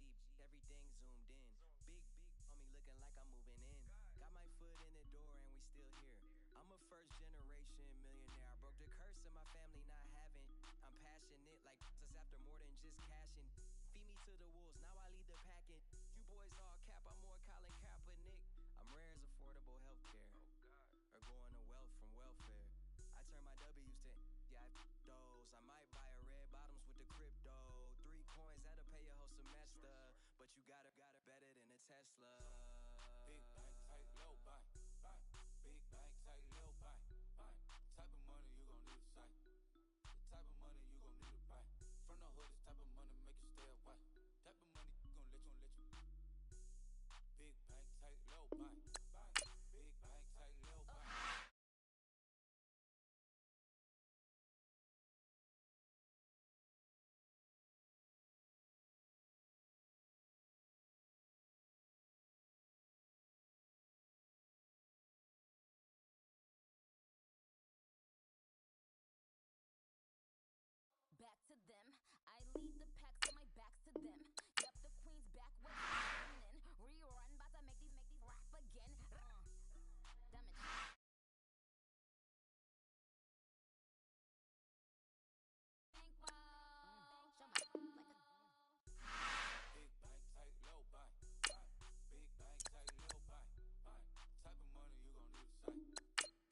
everything zoomed in. Big on me looking like I'm moving in. Got my foot in the door and we still here. I'm a first generation millionaire. I broke the curse of my family not having. I'm passionate like just after more than just cashing. Feed me to the wolves, now I lead the packing. You boys all cap, I'm more Colin Kaepernick. I'm rare as affordable healthcare. Or going to wealth from welfare. I turn my W's to those. I might buy a red bottoms with the crypto. 3 coins that'll pay your whole semester. But you got it better than a Tesla. Big bank, tight, low bank, bank. Big bank, tight, low bank, bank. Type of money you gon' need to sight. The type of money you gon' need to buy. From the hood, this type of money make you stay away. Type of money gon' let you. Big bank, tight, low bank, bank. Big bank, tight, low bank. Back to them, I lead the pack, so my back's to them. Yup, the queen's back with in. Rerun, about to make these rap again. Damage. Show my like a Big bank, tight, low bank, bank. Big bank, tight, low bank, bank. Type of money you gon' need to sight.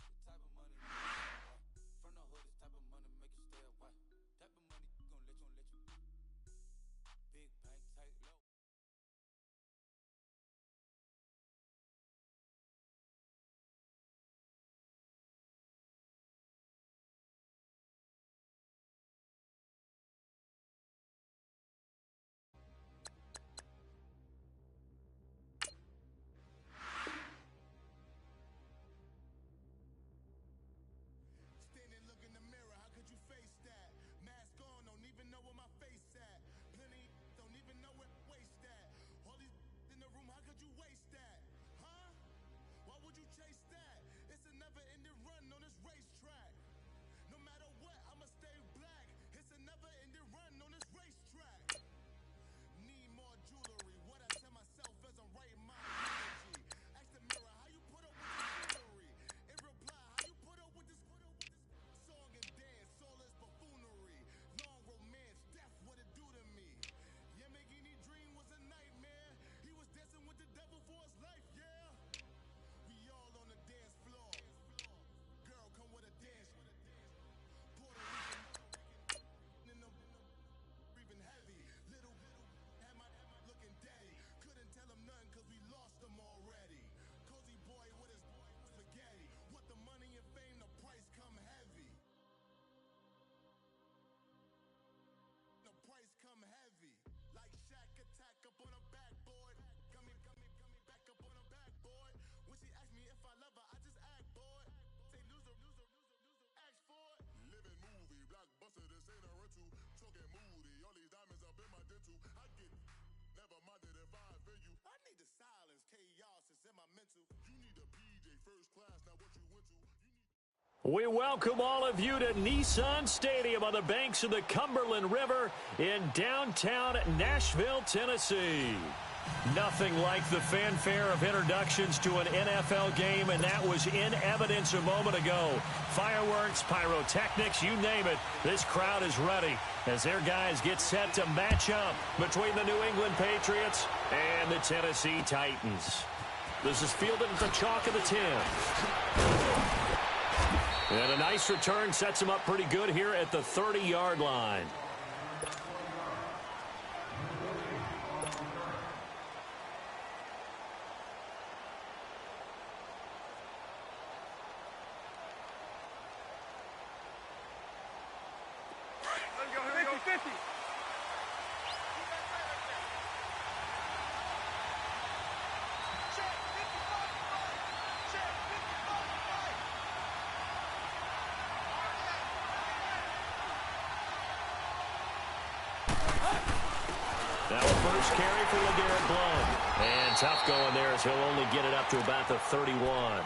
The type of money you gon' need to buy. From the hood, this type of money make you stay away. Type of money gon' let you. Big bank, tight, low. Standing, look in the mirror, how could you face that? Mask on, don't even know where my face at. Plenty, don't even know where waste at. All these in the room, how could you waste that? Huh? Why would you chase that? It's a never-ending run on this racetrack. No matter what, I'ma stay black. It's a never-ending run on this racetrack. Need more jewelry. What I tell myself as I'm writing my eulogy. Ask the mirror, how you put up with this jewelry? In reply, how you put up with this song and dance, soulless buffoonery. Long romance, death, what it do to me? Yamagini dream was a nightmare. He was dancing with the devil for his life, yeah. We all on the dance floor. Girl, come with a dance. Puerto Rican in the breathing heavy. Little had my looking daddy. Couldn't tell him nothing cause we lost him already. Cozy boy with his spaghetti. What the money and fame, the price come heavy. The price come heavy. Like Shaq attack up on a backboard. Got me back up on a backboard. When she asked me if I love her, I just act bored. Say loser, ask for it. Living movie, blockbuster, this ain't a rental. Talking moody, all these diamonds up in my dental. I get never minded if I offend you. I need the silence, chaos is in my mental. You need a PJ first class, not what you went to. We welcome all of you to Nissan Stadium on the banks of the Cumberland River in downtown Nashville, Tennessee. Nothing like the fanfare of introductions to an NFL game, and that was in evidence a moment ago. Fireworks, pyrotechnics, you name it. This crowd is ready as their guys get set to match up between the New England Patriots and the Tennessee Titans. This is fielded at the chalk of the 10. And a nice return sets him up pretty good here at the 30-yard line. Let's go, here we go. 50. Now a first carry for LeGarrette Blount. And tough going there as he'll only get it up to about the 31.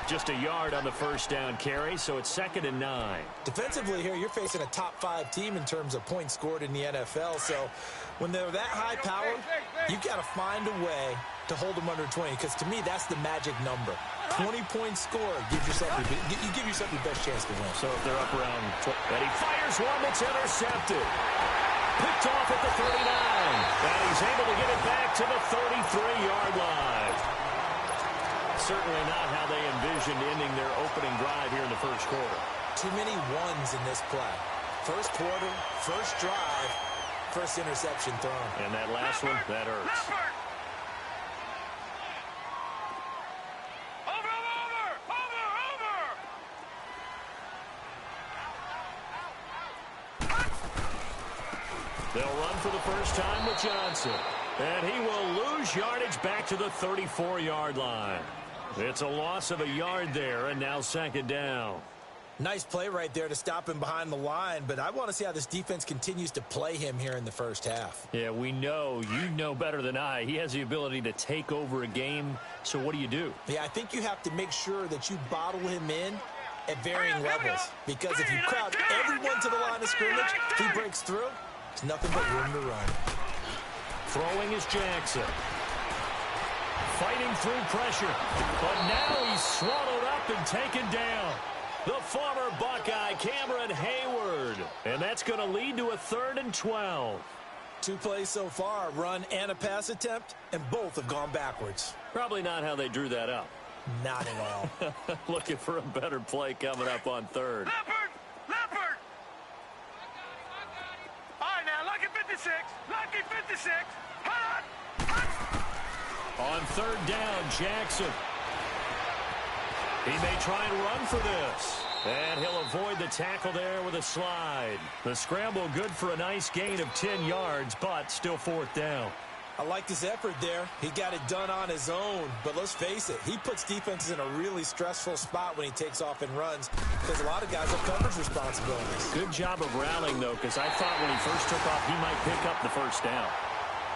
Just a yard on the first down carry, so it's 2nd and 9. Defensively here, you're facing a top-5 team in terms of points scored in the NFL, so when they're that high-powered, you've got to find a way to hold them under 20, because to me, that's the magic number. 20 points scored, you give yourself your best chance to win. So if they're up around 12, and he fires one that's intercepted. Picked off at the 39, and he's able to get it back to the 33-yard line. Certainly not how they envisioned ending their opening drive here in the first quarter. Too many ones in this play. First quarter, first drive, first interception thrown. And that last one, that hurts. They'll run for the first time with Johnson. And he will lose yardage back to the 34-yard line. It's a loss of a yard there, and now 2nd down. Nice play right there to stop him behind the line, but I want to see how this defense continues to play him here in the first half. Yeah, we know. You know better than I. He has the ability to take over a game, so what do? Yeah, I think you have to make sure that you bottle him in at varying levels, because if you crowd everyone to the line of scrimmage, if he breaks through, it's nothing but room to run. Throwing is Jackson. Fighting through pressure. But now he's swallowed up and taken down. The former Buckeye, Cameron Hayward. And that's going to lead to a 3rd and 12. 2 plays so far, a run and a pass attempt, and both have gone backwards. Probably not how they drew that up. Not at all. Looking for a better play coming up on 3rd. Leopard! All right, now, lucky 56. Lucky 56. Hot! On 3rd down, Jackson. He may try and run for this. And he'll avoid the tackle there with a slide. The scramble good for a nice gain of 10 yards, but still 4th down. I liked his effort there. He got it done on his own. But let's face it, he puts defenses in a really stressful spot when he takes off and runs, because a lot of guys have coverage responsibilities. Good job of rallying, though, because I thought when he first took off, he might pick up the first down.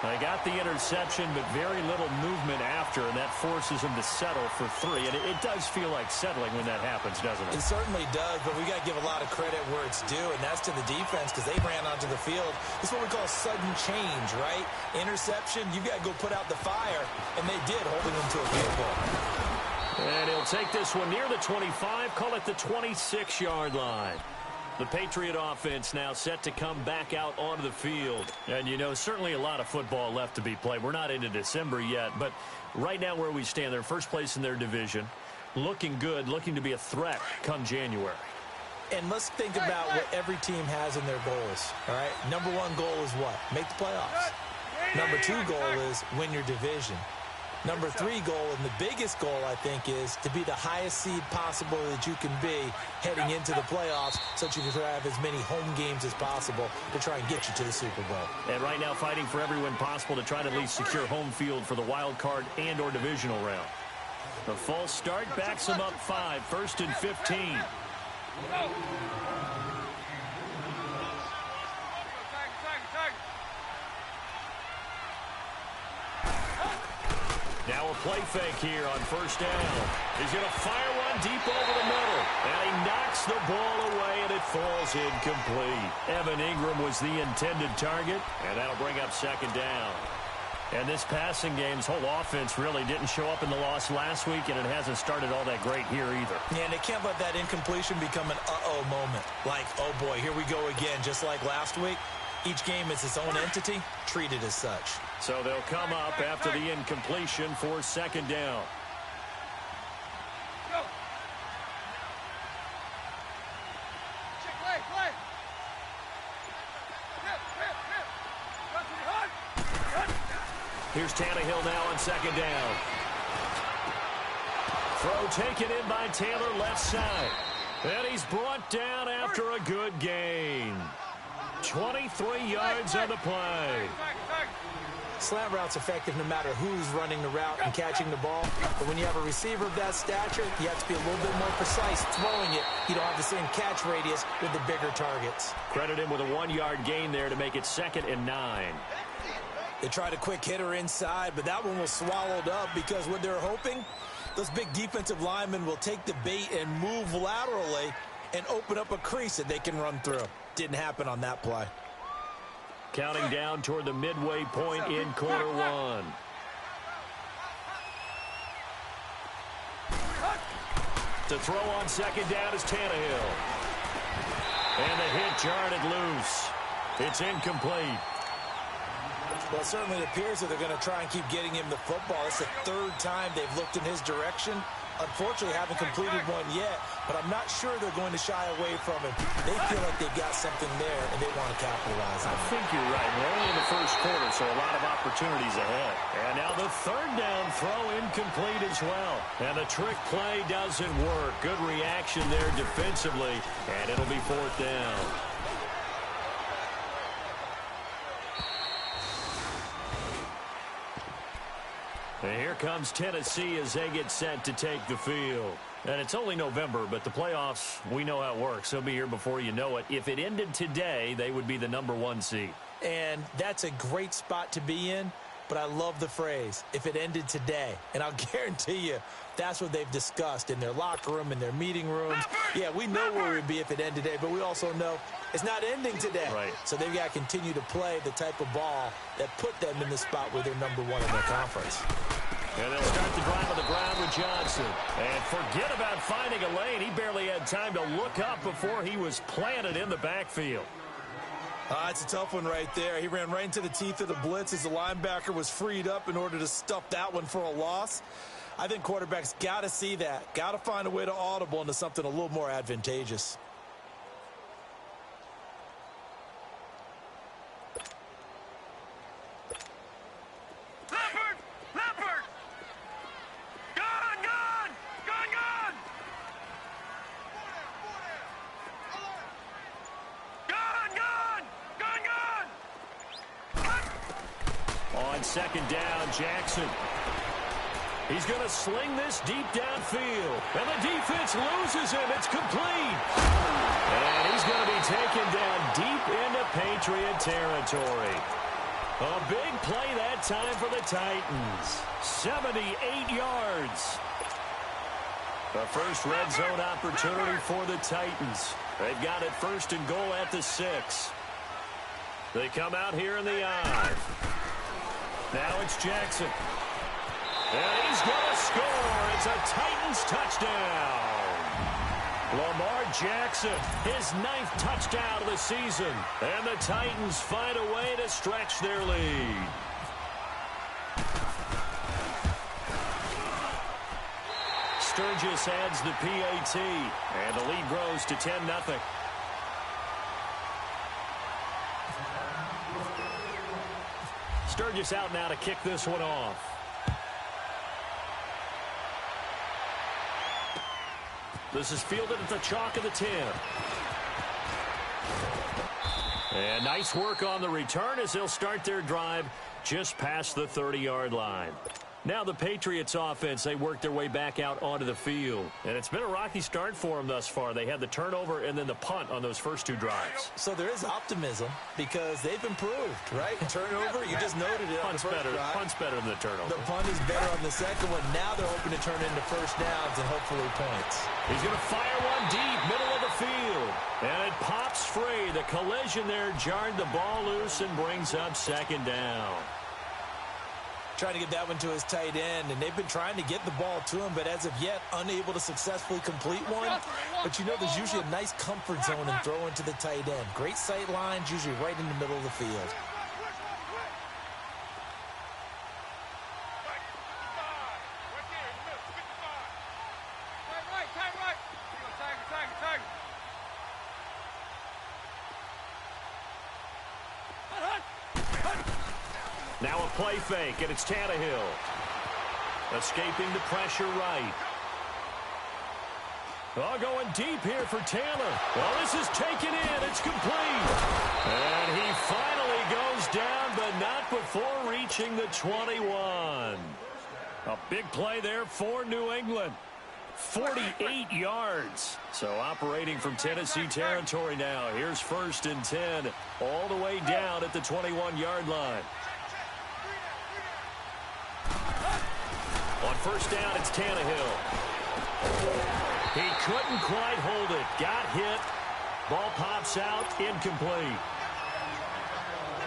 They got the interception, but very little movement after, and that forces him to settle for 3. And it does feel like settling when that happens, doesn't it? It certainly does, but we got to give a lot of credit where it's due, and that's to the defense, because they ran onto the field. This is what we call sudden change, right? Interception, you got to go put out the fire, and they did, holding them to a field goal. And he'll take this one near the 25, call it the 26-yard line. The Patriot offense now set to come back out onto the field. And, you know, certainly a lot of football left to be played. We're not into December yet, but right now where we stand, they're first place in their division. Looking good, looking to be a threat come January. And let's think about what every team has in their goals, all right? Number 1 goal is what? Make the playoffs. Number 2 goal is win your division. Number 3 goal, and the biggest goal, I think, is to be the highest seed possible that you can be heading into the playoffs, so that you can have as many home games as possible to try and get you to the Super Bowl. And right now fighting for every win possible to try to at least secure home field for the wild card and or divisional round. The false start backs them up 5, 1st and 15. Now a play fake here on 1st down. He's going to fire one deep over the middle. And he knocks the ball away, and it falls incomplete. Evan Ingram was the intended target, and that'll bring up 2nd down. And this passing game's whole offense really didn't show up in the loss last week, and it hasn't started all that great here either. Yeah, and they can't let that incompletion become an uh-oh moment. Like, oh boy, here we go again, just like last week. Each game is its own entity, treated as such. So they'll come up after the incompletion for 2nd down. Go. Check, play. Here's Tannehill now on 2nd down. Throw taken in by Taylor left side. And he's brought down after a good gain. 23 yards on the play. Slant route's effective no matter who's running the route and catching the ball. But when you have a receiver of that stature, you have to be a little bit more precise throwing it. You don't have the same catch radius with the bigger targets. Credit him with a 1-yard gain there to make it 2nd and 9. They tried a quick hitter inside, but that one was swallowed up because what they're hoping Those big defensive linemen will take the bait and move laterally and open up a crease that they can run through. Didn't happen on that play. Counting down toward the midway point in quarter one. To throw on second down is Tannehill. And the hit jarred it loose. It's incomplete. Well, it certainly appears that they're going to try and keep getting him the football. It's the third time they've looked in his direction. Unfortunately, haven't completed one yet, but I'm not sure they're going to shy away from him. They feel like they've got something there, and they want to capitalize on it. I think you're right. We're only in the first quarter, so a lot of opportunities ahead. And now the third down throw incomplete as well. And the trick play doesn't work. Good reaction there defensively, and it'll be fourth down. And here comes Tennessee as they get set to take the field. And it's only November, but the playoffs, we know how it works. They'll be here before you know it. If it ended today, they would be the #1 seed. And that's a great spot to be in, but I love the phrase, if it ended today. And I'll guarantee you, that's what they've discussed in their locker room, in their meeting rooms. Yeah, we know where we'd be if it ended today, but we also know it's not ending today. Right. So they've got to continue to play the type of ball that put them in the spot where they're #1 in their conference. And they'll start the drive on the ground with Johnson. And forget about finding a lane. He barely had time to look up before he was planted in the backfield. It's a tough one right there. He ran right into the teeth of the blitz as the linebacker was freed up in order to stuff that one for a loss. I think quarterbacks got to see that. Got to find a way to audible into something a little more advantageous. Second down, Jackson. He's going to sling this deep downfield. And the defense loses him. It's complete. And he's going to be taken down deep into Patriot territory. A big play that time for the Titans. 78 yards. The first red zone opportunity for the Titans. They've got it first and goal at the 6. They come out here in the I. Now it's Jackson. And he's going to score. It's a Titans touchdown. Lamar Jackson, his 9th touchdown of the season. And the Titans find a way to stretch their lead. Sturgis adds the PAT. And the lead grows to 10-0. Sturgis out now to kick this one off. This is fielded at the chalk of the 10. And nice work on the return as they'll start their drive just past the 30-yard line. Now the Patriots offense, they work their way back out onto the field. And it's been a rocky start for them thus far. They had the turnover and then the punt on those first 2 drives. So there is optimism because they've improved, right? Turnover, you just noted it on the first drive. Punt's better than the turnover. The punt is better on the second one. Now they're hoping to turn into first downs and hopefully points. He's going to fire one deep, middle of the field. And it pops free. The collision there jarred the ball loose and brings up second down. Trying to get that one to his tight end, and they've been trying to get the ball to him, but as of yet, unable to successfully complete one. But you know there's usually a nice comfort zone in throwing to the tight end. Great sight lines, usually right in the middle of the field. Now a play fake, and it's Tannehill. Escaping the pressure right. Oh, going deep here for Taylor. Well, this is taken in. It's complete. And he finally goes down, but not before reaching the 21. A big play there for New England. 48 yards. So operating from Tennessee territory now. Here's 1st and 10 all the way down at the 21-yard line. On first down, it's Tannehill. He couldn't quite hold it. Got hit. Ball pops out, incomplete.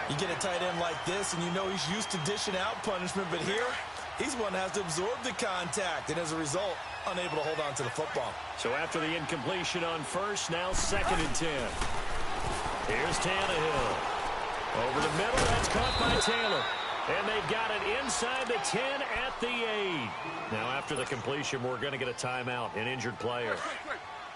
You get a tight end like this, and you know he's used to dishing out punishment, but here, he's one that has to absorb the contact, and as a result, unable to hold on to the football. So after the incompletion on first, now 2nd and 10. Here's Tannehill. Over the middle, that's caught by Taylor. And they've got it inside the 10 at the 8. Now after the completion, we're going to get a timeout, an injured player.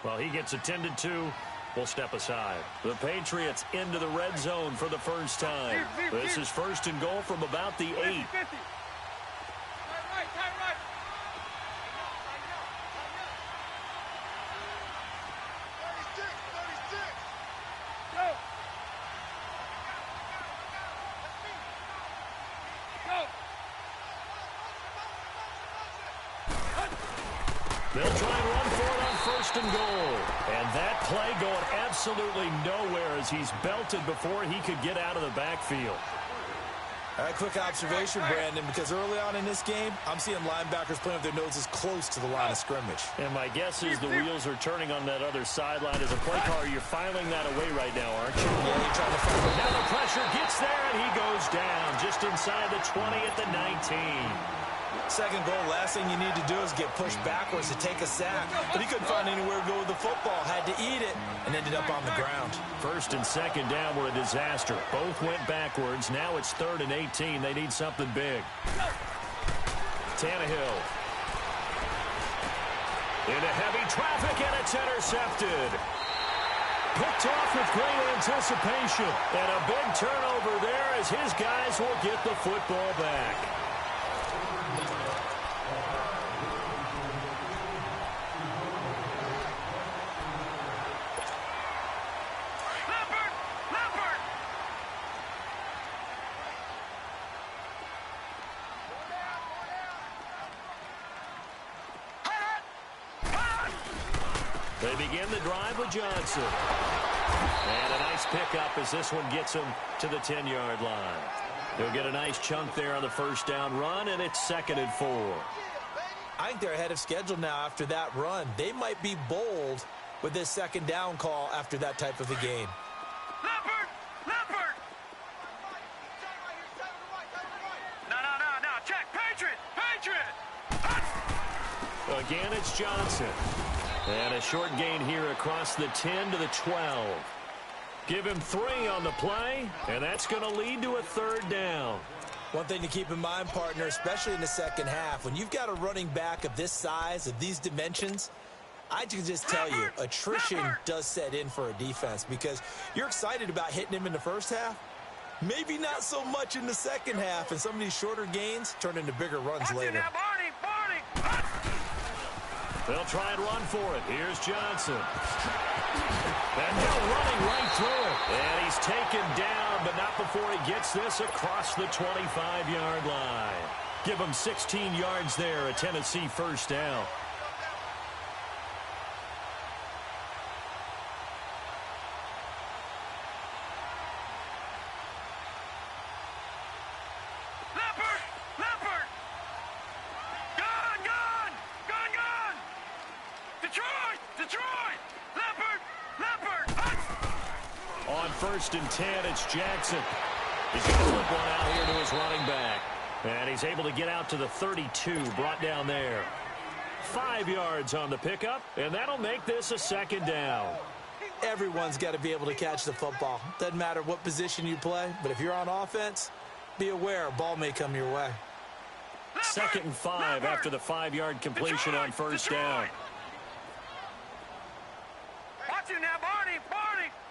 Well, he gets attended to. We'll step aside. The Patriots into the red zone for the first time. This is 1st and goal from about the 8. They'll try and run for it on 1st and goal. And that play going absolutely nowhere as he's belted before he could get out of the backfield. All right, quick observation, Brandon, because early on in this game, I'm seeing linebackers playing with their noses close to the line of scrimmage. And my guess is the wheels are turning on that other sideline. As a play caller, you're filing that away right now, aren't you? Yeah, you're trying to find it. Now the pressure gets there, and he goes down just inside the 20 at the 19. 2nd goal, last thing you need to do is get pushed backwards to take a sack. But he couldn't find anywhere to go with the football, had to eat it, and ended up on the ground. 1st and 2nd down were a disaster. Both went backwards. Now it's 3rd and 18. They need something big. Tannehill. Into heavy traffic, and it's intercepted. Picked off with great anticipation. And a big turnover there as his guys will get the football back. They begin the drive with Johnson. And a nice pickup as this one gets him to the 10-yard line. He'll get a nice chunk there on the first down run, and it's 2nd and 4. I think they're ahead of schedule now after that run. They might be bold with this 2nd down call after that type of a game. Leopard! No, check! Patriot! Again, it's Johnson. And a short gain here across the 10 to the 12. Give him 3 on the play, and that's going to lead to a 3rd down. One thing to keep in mind, partner, especially in the second half, when you've got a running back of this size, of these dimensions, I can just tell you, attrition does set in for a defense because you're excited about hitting him in the first half. Maybe not so much in the second half, and some of these shorter gains turn into bigger runs later. Barney! They'll try and run for it. Here's Johnson. And now running right through it. And he's taken down, but not before he gets this across the 25-yard line. Give him 16 yards there, a Tennessee first down. Leopard! Gone! Detroit! Leopard! On 1st and 10, it's Jackson. He's going to flip one out here to his running back. And he's able to get out to the 32, brought down there. 5 yards on the pickup, and that'll make this a 2nd down. Everyone's got to be able to catch the football. Doesn't matter what position you play, but if you're on offense, be aware a ball may come your way. 2nd and 5 after the 5-yard completion on first down. Watch it now, Barney!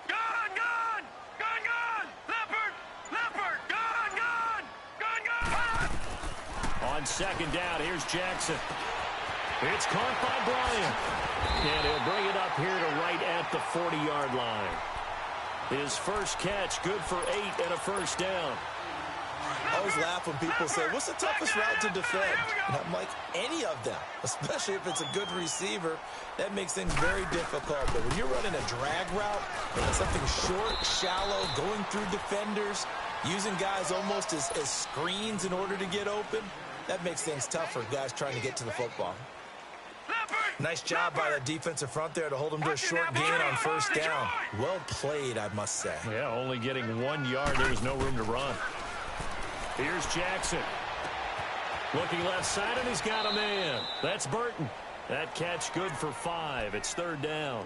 Gone! Leopard! Gone! On 2nd down, here's Jackson. It's caught by Bryant. And he'll bring it up here to right at the 40-yard line. His first catch, good for 8 and a first down. I always laugh when people say, what's the toughest route to defend? And I'm like, any of them, especially if it's a good receiver. That makes things very difficult. But when you're running a drag route, something short, shallow, going through defenders, using guys almost as screens in order to get open, that makes things tough for guys trying to get to the football. Nice job by the defensive front there to hold him to a short gain on first down. Well played, I must say. Yeah, only getting 1 yard. There was no room to run. Here's Jackson. Looking left side, and he's got a man. That's Burton. That catch good for 5. It's third down.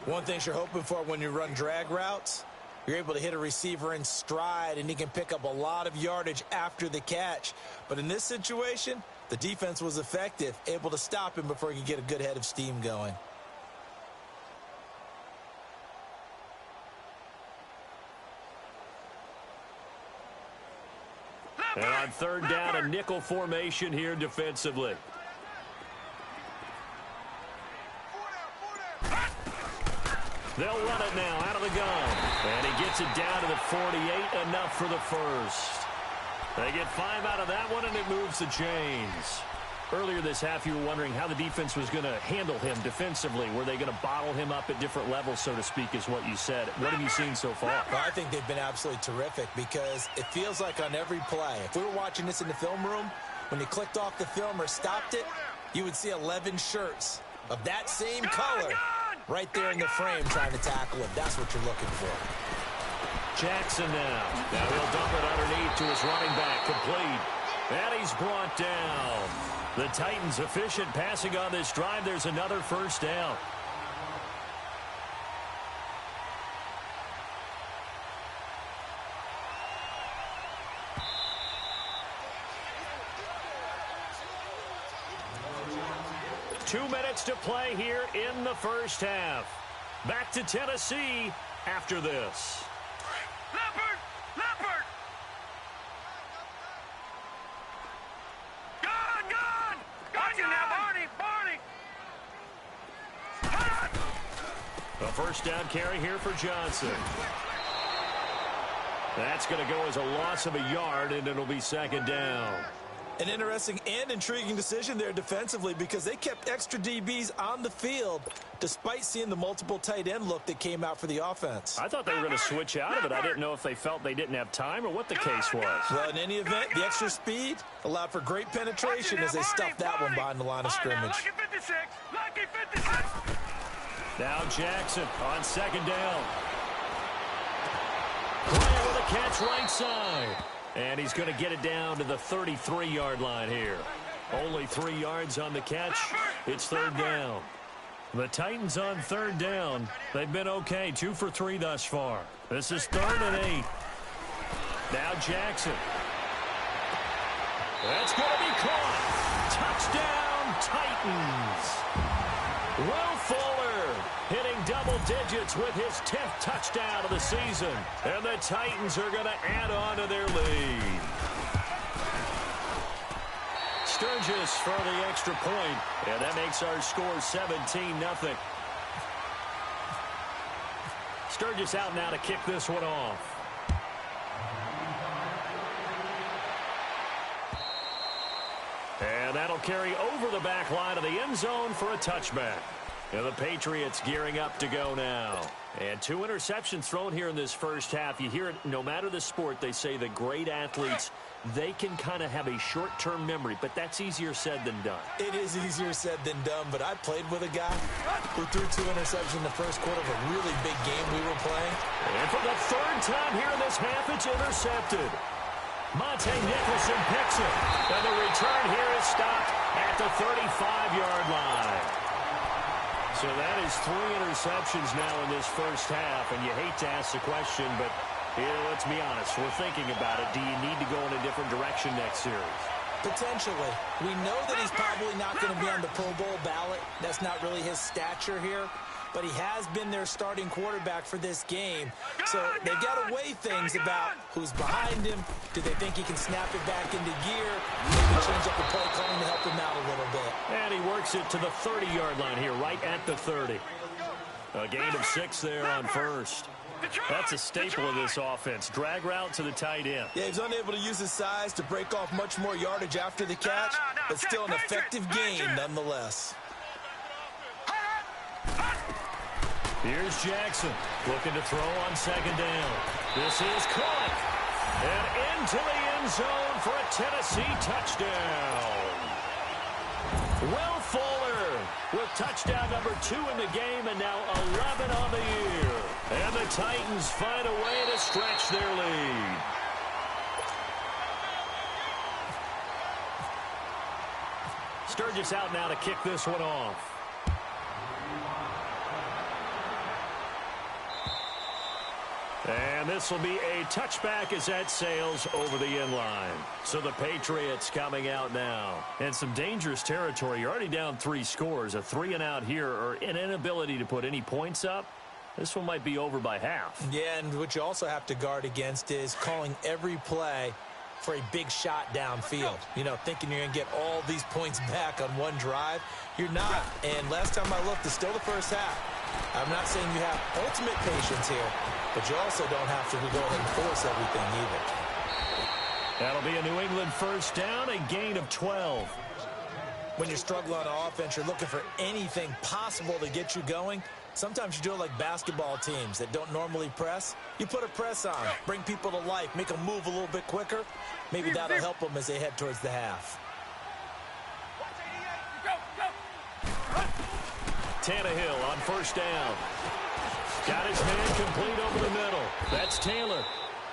One thing you're hoping for when you run drag routes, you're able to hit a receiver in stride, and he can pick up a lot of yardage after the catch. But in this situation, the defense was effective, able to stop him before he could get a good head of steam going. And on third down, a nickel formation here defensively. They'll run it now out of the gun. And he gets it down to the 48, enough for the first. They get 5 out of that one, and it moves the chains. Earlier this half, you were wondering how the defense was going to handle him defensively. Were they going to bottle him up at different levels, so to speak, is what you said. What have you seen so far? Well, I think they've been absolutely terrific because it feels like on every play, if we were watching this in the film room, when they clicked off the film or stopped it, you would see 11 shirts of that same color right there in the frame trying to tackle him. That's what you're looking for. Jackson now. Now he'll dump it underneath to his running back, complete. And he's brought down. The Titans efficient passing on this drive. There's another first down. Two minutes to play here in the first half. Back to Tennessee after this. Leopard! Leopard! Gone! Got you now, Barney! A first down carry here for Johnson. That's going to go as a loss of a yard, and it'll be second down. An interesting and intriguing decision there defensively because they kept extra DBs on the field despite seeing the multiple tight end look that came out for the offense. I thought they were going to switch out of it. I didn't know if they felt they didn't have time or what the case was. Well, in any event, the extra speed allowed for great penetration as they stuffed that one behind the line of scrimmage. Lucky 56! Now Jackson on second down. Bryant with a catch right side. And he's going to get it down to the 33-yard line here. Only 3 yards on the catch. It's third down. The Titans on third down. They've been okay. 2 for 3 thus far. This is 3rd and 8. Now Jackson. That's going to be caught. Touchdown, Titans. Will Fuller hitting double digits with his 10th touchdown of the season. And the Titans are going to add on to their lead. Sturgis for the extra point. And that makes our score 17-0. Sturgis out now to kick this one off. And that'll carry over the back line of the end zone for a touchback. And the Patriots gearing up to go now. And 2 interceptions thrown here in this first half. You hear it, no matter the sport, they say the great athletes, they can kind of have a short-term memory, but that's easier said than done. It is easier said than done, but I played with a guy who threw 2 interceptions in the first quarter of a really big game we were playing. And for the 3rd time here in this half, it's intercepted. Monte Nicholson picks it. And the return here is stopped at the 35-yard line. So that is 3 interceptions now in this first half. And you hate to ask the question, but let's be honest. We're thinking about it. Do you need to go in a different direction next series? Potentially. We know that he's probably not going to be on the Pro Bowl ballot. That's not really his stature here. But he has been their starting quarterback for this game. So they've got to weigh things about who's behind him. Do they think he can snap it back into gear? Maybe change up the play calling to help him out a little bit. And he works it to the 30-yard line here, right at the 30. A gain of 6 there on first. That's a staple of this offense. Drag route to the tight end. Yeah, he's unable to use his size to break off much more yardage after the catch, but still an effective gain nonetheless. Here's Jackson looking to throw on second down. This is caught. And into the end zone for a Tennessee touchdown. Will Fuller with touchdown number 2 in the game and now 11 on the year. And the Titans find a way to stretch their lead. Sturgis out now to kick this one off. And this will be a touchback as that sails over the end line. So the Patriots coming out now. And some dangerous territory. You're already down 3 scores. A 3-and-out here or an inability to put any points up. This one might be over by half. Yeah, and what you also have to guard against is calling every play for a big shot downfield. You know, thinking you're going to get all these points back on one drive. You're not. And last time I looked, it's still the first half. I'm not saying you have ultimate patience here, but you also don't have to go ahead and force everything either. That'll be a New England first down, a gain of 12. When you're struggling on offense, you're looking for anything possible to get you going. Sometimes you do it like basketball teams that don't normally press. You put a press on, bring people to life, make them move a little bit quicker. Maybe that'll help them as they head towards the half. Tannehill on first down. Got his man complete over the middle. That's Taylor.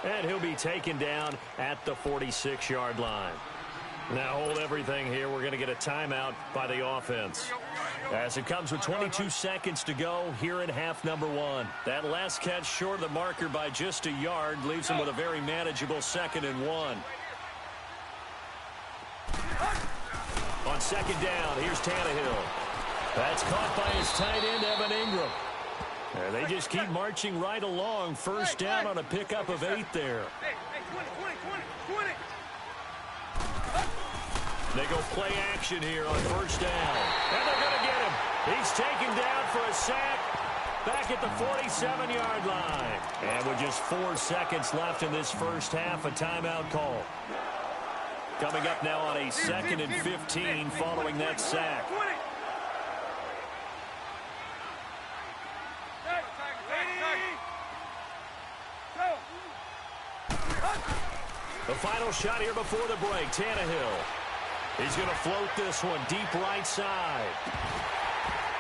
And he'll be taken down at the 46-yard line. Now hold everything here. We're going to get a timeout by the offense. As it comes with 22 seconds to go here in half number 1. That last catch short of the marker by just a yard leaves him with a very manageable 2nd and 1. On second down, here's Tannehill. That's caught by his tight end, Evan Ingram. And they just keep marching right along. First down on a pickup of 8 there. They go play action here on first down. And they're going to get him. He's taken down for a sack back at the 47-yard line. And with just 4 seconds left in this first half, a timeout call. Coming up now on a 2nd and 15 following that sack. The final shot here before the break, Tannehill. He's going to float this one deep right side.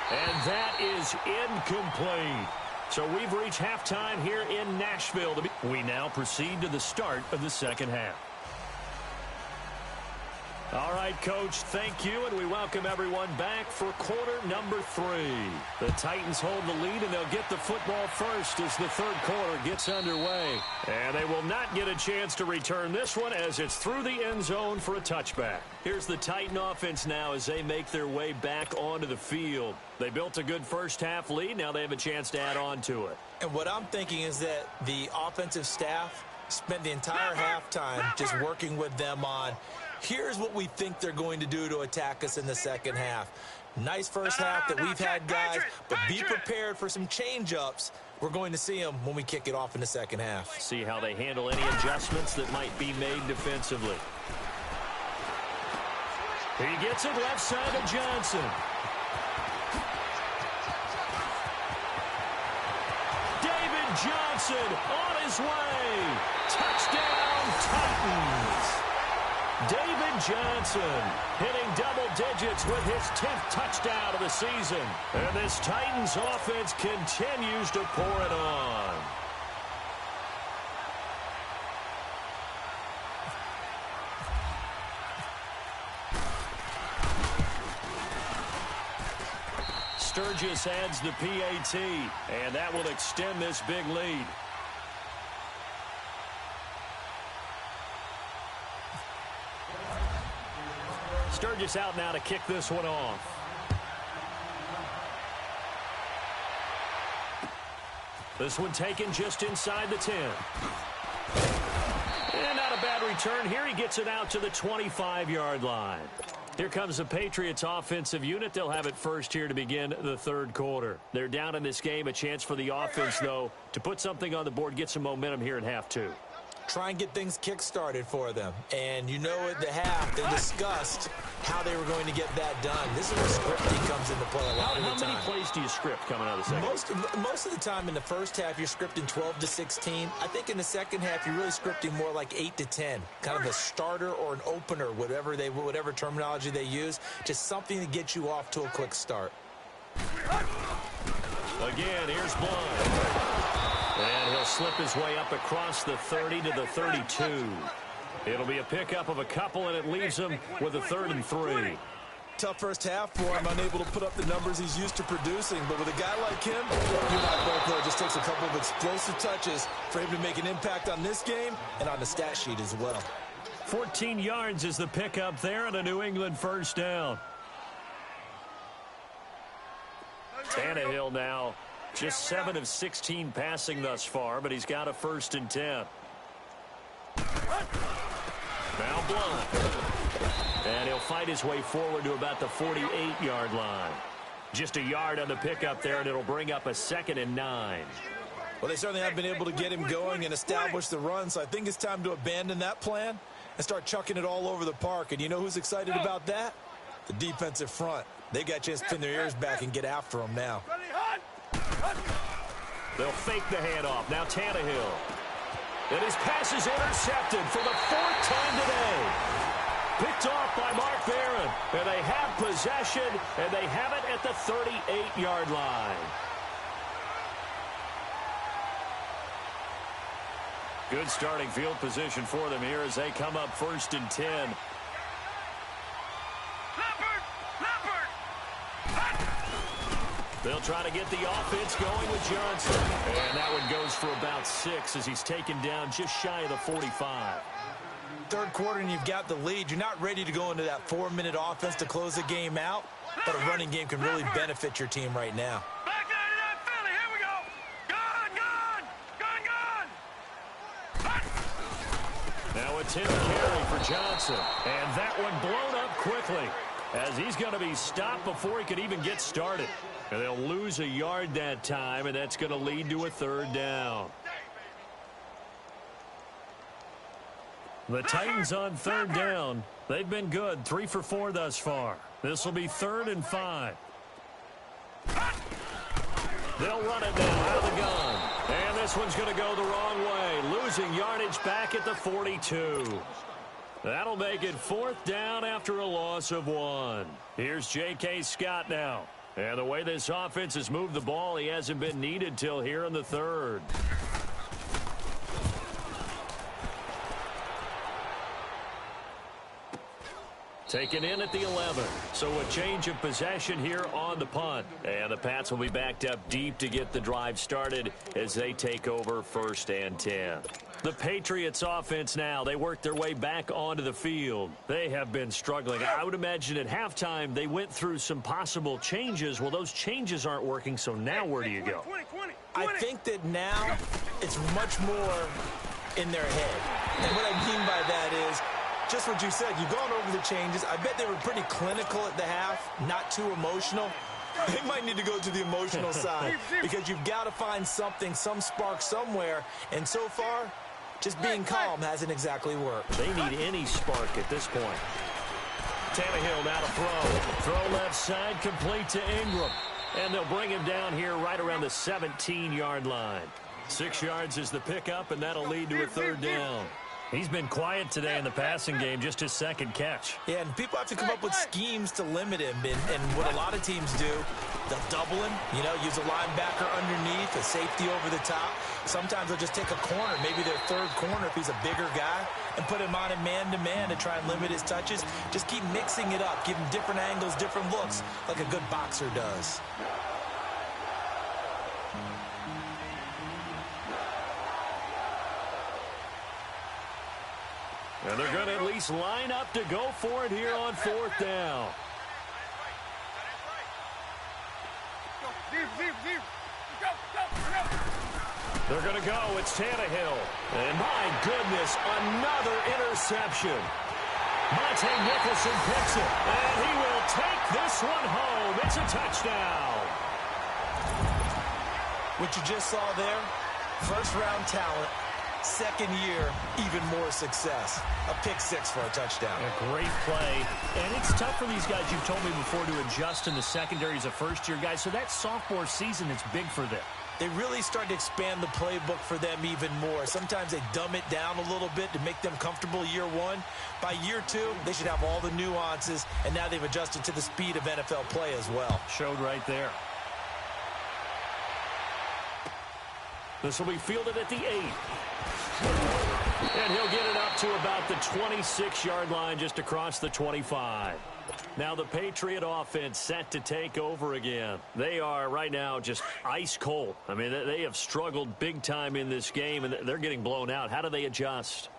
And that is incomplete. So we've reached halftime here in Nashville. We now proceed to the start of the second half. All right, Coach, thank you, and we welcome everyone back for quarter number 3. The Titans hold the lead, and they'll get the football first as the third quarter gets underway. And they will not get a chance to return this one as it's through the end zone for a touchback. Here's the Titan offense now as they make their way back onto the field. They built a good first half lead. Now they have a chance to add on to it. And what I'm thinking is that the offensive staff spent the entire halftime just working with them on here's what we think they're going to do to attack us in the second half. Nice first half that we've had, guys, but be prepared for some change-ups. We're going to see them when we kick it off in the second half. See how they handle any adjustments that might be made defensively. He gets it left side of Johnson. David Johnson on his way. Touchdown, Titans. David Johnson hitting double digits with his 10th touchdown of the season. And this Titans offense continues to pour it on. Sturgis adds the PAT, and that will extend this big lead. Sturgis out now to kick this one off. This one taken just inside the 10. And not a bad return here. He gets it out to the 25-yard line. Here comes the Patriots offensive unit. They'll have it first here to begin the third quarter. They're down in this game. A chance for the offense, though, to put something on the board, get some momentum here in half 2. try and get things kick-started for them. And you know at the half, they discussed how they were going to get that done. This is where scripting comes into play a lot of the time. How many plays do you script coming out of the second? Most of the time in the first half, you're scripting 12 to 16. I think in the second half, you're really scripting more like 8 to 10. Kind of a starter or an opener, whatever terminology they use. Just something to get you off to a quick start. Again, here's Blunt. And he'll slip his way up across the 30 to the 32. It'll be a pickup of a couple, and it leaves him with a 3rd and 3. Tough first half for him, unable to put up the numbers he's used to producing. But with a guy like him, you and I both know it just takes a couple of explosive touches for him to make an impact on this game and on the stat sheet as well. 14 yards is the pickup there, and a New England first down. Tannehill now just 7 of 16 passing thus far, but he's got a 1st and 10. Now Blunt. And he'll fight his way forward to about the 48-yard line. Just a yard on the pickup there, and it'll bring up a 2nd and 9. Well, they certainly have been able to get him going and establish the run, so I think it's time to abandon that plan and start chucking it all over the park. And you know who's excited about that? The defensive front. They got a chance to pin their ears back and get after him now. They'll fake the handoff. Now Tannehill. And his pass is intercepted for the 4th time today. Picked off by Mark Barron. And they have possession, and they have it at the 38-yard line. Good starting field position for them here as they come up 1st and 10. They'll try to get the offense going with Johnson. And that one goes for about 6 as he's taken down just shy of the 45. Third quarter and you've got the lead. You're not ready to go into that 4-minute offense to close the game out, but a running game can really benefit your team right now. Back 99 Philly, here we go. Gone. Now a 10 carry for Johnson. And that one blown up quickly as he's going to be stopped before he could even get started. And they'll lose a yard that time, and that's going to lead to a 3rd down. The Titans on 3rd down. They've been good, 3 for 4 thus far. This will be 3rd and 5. They'll run it now out of the gun. And this one's going to go the wrong way, losing yardage back at the 42. That'll make it 4th down after a loss of 1. Here's J.K. Scott now. And the way this offense has moved the ball, he hasn't been needed till here in the 3rd. Taken in at the 11. So a change of possession here on the punt. And the Pats will be backed up deep to get the drive started as they take over 1st and 10. The Patriots offense now, they work their way back onto the field. They have been struggling. I would imagine at halftime they went through some possible changes. Well, those changes aren't working, so now where do you go? I think that now it's much more in their head. And what I mean by that is just what you said. You've gone over the changes. I bet they were pretty clinical at the half, not too emotional. They might need to go to the emotional side because you've got to find something, some spark somewhere. And so far, just being calm hasn't exactly worked. They need any spark at this point. Tannehill now to throw. Throw left side, complete to Ingram. And they'll bring him down here right around the 17-yard line. 6 yards is the pickup, and that'll lead to a 3rd down. He's been quiet today in the passing game, just his 2nd catch. Yeah, and people have to come up with schemes to limit him. And what a lot of teams do, they'll double him, use a linebacker underneath, a safety over the top. Sometimes they'll just take a corner, maybe their 3rd corner if he's a bigger guy, and put him on a man-to-man to try and limit his touches. Just keep mixing it up, give him different angles, different looks, like a good boxer does. And they're going to at least line up to go for it here on 4th down. They're going to go. It's Tannehill. And my goodness, another interception. Monte Nicholson picks it. And he will take this one home. It's a touchdown. What you just saw there, first-round talent, Second year, even more success. A pick six for a touchdown. A great play. And it's tough for these guys, you've told me before, to adjust in the secondary as a first-year guy. So that sophomore season is big for them. They really start to expand the playbook for them even more. Sometimes they dumb it down a little bit to make them comfortable year one. By year two, they should have all the nuances, and now they've adjusted to the speed of NFL play as well. Showed right there. This will be fielded at the 8. And he'll get it up to about the 26-yard line, just across the 25. Now the Patriot offense set to take over again. They are right now just ice cold. I mean, they have struggled big time in this game, and they're getting blown out. How do they adjust?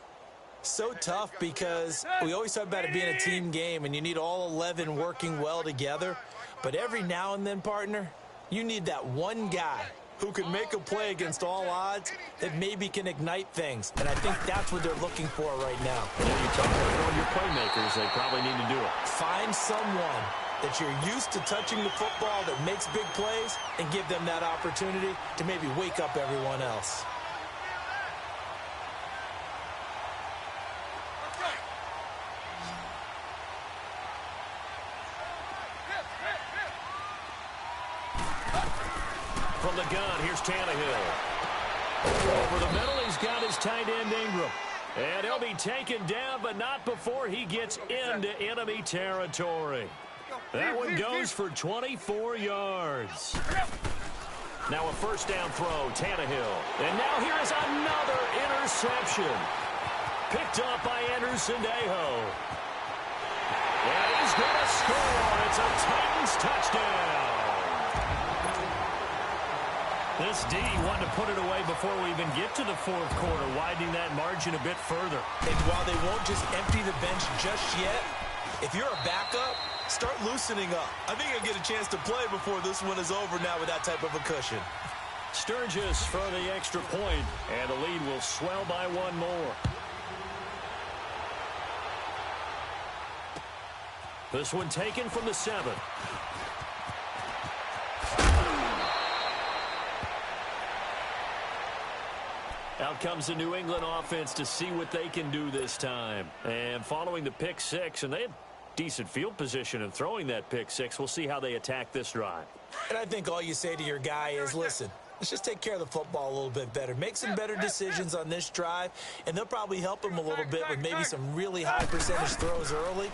So tough, because we always talk about it being a team game, and you need all 11 working well together. But every now and then, partner, you need that one guy who can make a play against all odds that maybe can ignite things. And I think that's what they're looking for right now. When you talk about one of your playmakers, they probably need to do it. Find someone that you're used to touching the football that makes big plays and give them that opportunity to maybe wake up everyone else. From the gun, here's Tannehill. Over the middle, he's got his tight end, Ingram. And he'll be taken down, but not before he gets into enemy territory. That one goes for 24 yards. Now a first down throw, Tannehill. And now here is another interception. Picked up by Anderson-Dejo. And he's going to score. It's a Titans touchdown. This D wanted to put it away before we even get to the fourth quarter, widening that margin a bit further. And while they won't just empty the bench just yet, if you're a backup, start loosening up. I think you'll get a chance to play before this one is over now with that type of a cushion. Sturgis for the extra point, and the lead will swell by one more. This one taken from the 7. Out comes the New England offense to see what they can do this time. And following the pick 6, and they had decent field position in throwing that pick 6. We'll see how they attack this drive. And I think all you say to your guy is, listen, let's just take care of the football a little bit better. Make some better decisions on this drive, and they'll probably help him a little bit with maybe some really high percentage throws early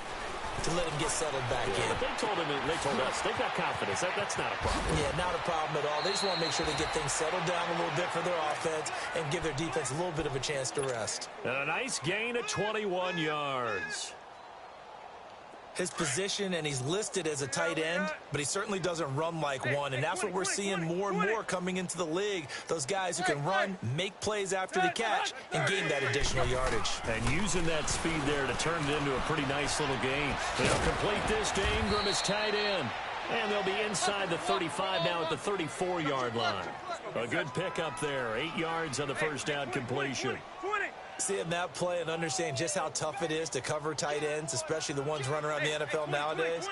to let him get settled back in. But they told us, they've got confidence. That's not a problem. Yeah, not a problem at all. They just want to make sure they get things settled down a little bit for their offense and give their defense a little bit of a chance to rest. And a nice gain of 21 yards. His position, and he's listed as a tight end, but he certainly doesn't run like one, and that's what we're seeing more and more coming into the league. Those guys who can run, make plays after the catch, and gain that additional yardage. And using that speed there to turn it into a pretty nice little gain. They'll complete this to Ingram as tight end. And they'll be inside the 35 now at the 34-yard line. A good pickup there, 8 yards on the first down completion. Seeing that play and understanding just how tough it is to cover tight ends, especially the ones running around the NFL nowadays,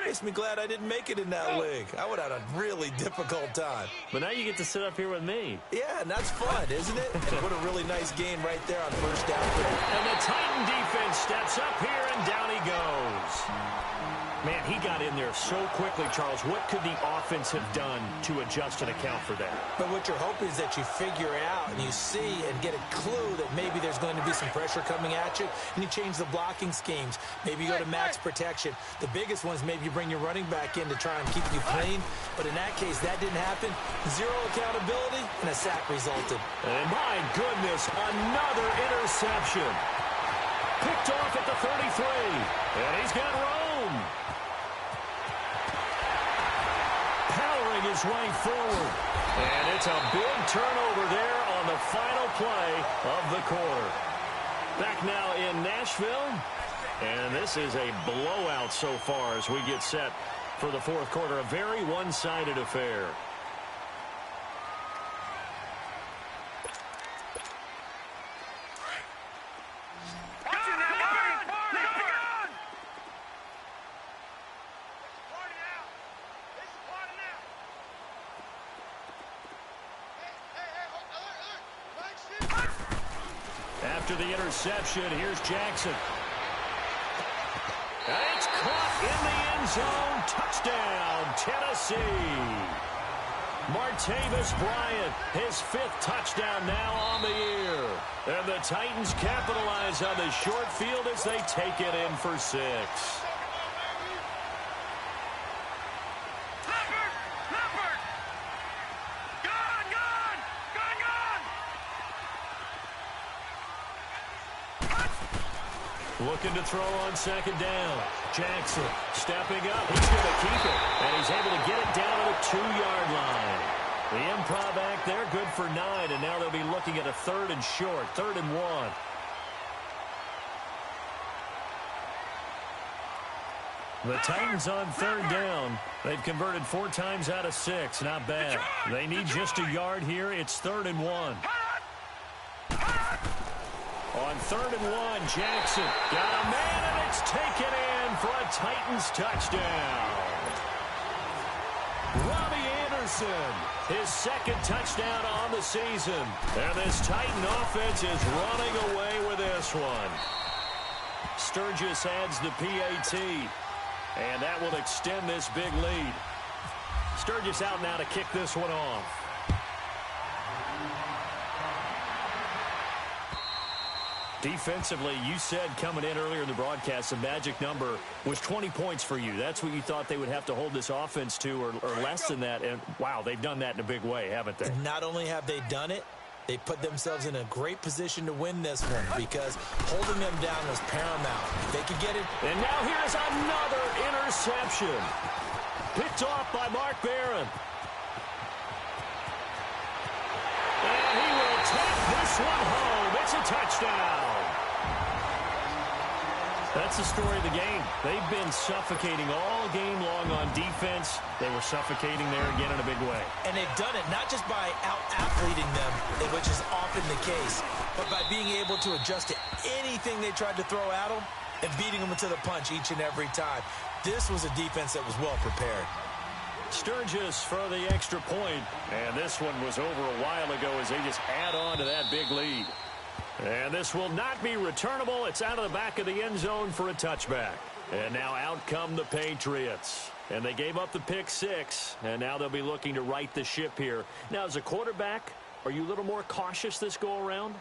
makes me glad I didn't make it in that league. I would have had a really difficult time. But now you get to sit up here with me. Yeah, and that's fun, isn't it? And what a really nice game right there on first down. And the Titan defense steps up here, and down he goes. Man, he got in there so quickly, Charles. What could the offense have done to adjust and account for that? But what you're hoping is that you figure out and you see and get a clue that maybe there's going to be some pressure coming at you, and you change the blocking schemes. Maybe you go to max protection. The biggest one is maybe you bring your running back in to try and keep you clean. But in that case, that didn't happen. Zero accountability, and a sack resulted. And my goodness, another interception. Picked off at the 33. And he's got Rome. Powering his way forward. And it's a big turnover there on the final play of the quarter. Back now in Nashville. And this is a blowout so far as we get set for the fourth quarter. A very one-sided affair. after the interception. Here's Jackson. And it's caught in the end zone. Touchdown, Tennessee. Martavis Bryant, his 5th touchdown now on the year. And the Titans capitalize on the short field as they take it in for 6. Looking to throw on second down. Jackson stepping up. He's going to keep it. And he's able to get it down to the 2-yard line. The improv act there, good for 9. And now they'll be looking at a 3rd and short, 3rd and 1. The Titans on 3rd down. They've converted 4 times out of 6. Not bad. They need just a yard here. It's 3rd and 1. On 3rd and 1, Jackson got a man, and it's taken in for a Titans touchdown. Robbie Anderson, his 2nd touchdown on the season. And this Titan offense is running away with this one. Sturgis adds the PAT, and that will extend this big lead. Sturgis out now to kick this one off. Defensively, you said coming in earlier in the broadcast, the magic number was 20 points for you. That's what you thought they would have to hold this offense to, or less than that. And, wow, they've done that in a big way, haven't they? Not only have they done it, they put themselves in a great position to win this one because holding them down was paramount. They could get it. And now here's another interception. Picked off by Mark Barron. And he will take this one home. It's a touchdown. That's the story of the game. They've been suffocating all game long on defense. They were suffocating there again in a big way. And they've done it not just by out-athleting them, which is often the case, but by being able to adjust to anything they tried to throw at them and beating them to the punch each and every time. This was a defense that was well prepared. Sturgis for the extra point. And this one was over a while ago as they just add on to that big lead. And this will not be returnable. It's out of the back of the end zone for a touchback. And now out come the Patriots. And they gave up the pick 6. And now they'll be looking to right the ship here. Now, as a quarterback, are you a little more cautious this go-around?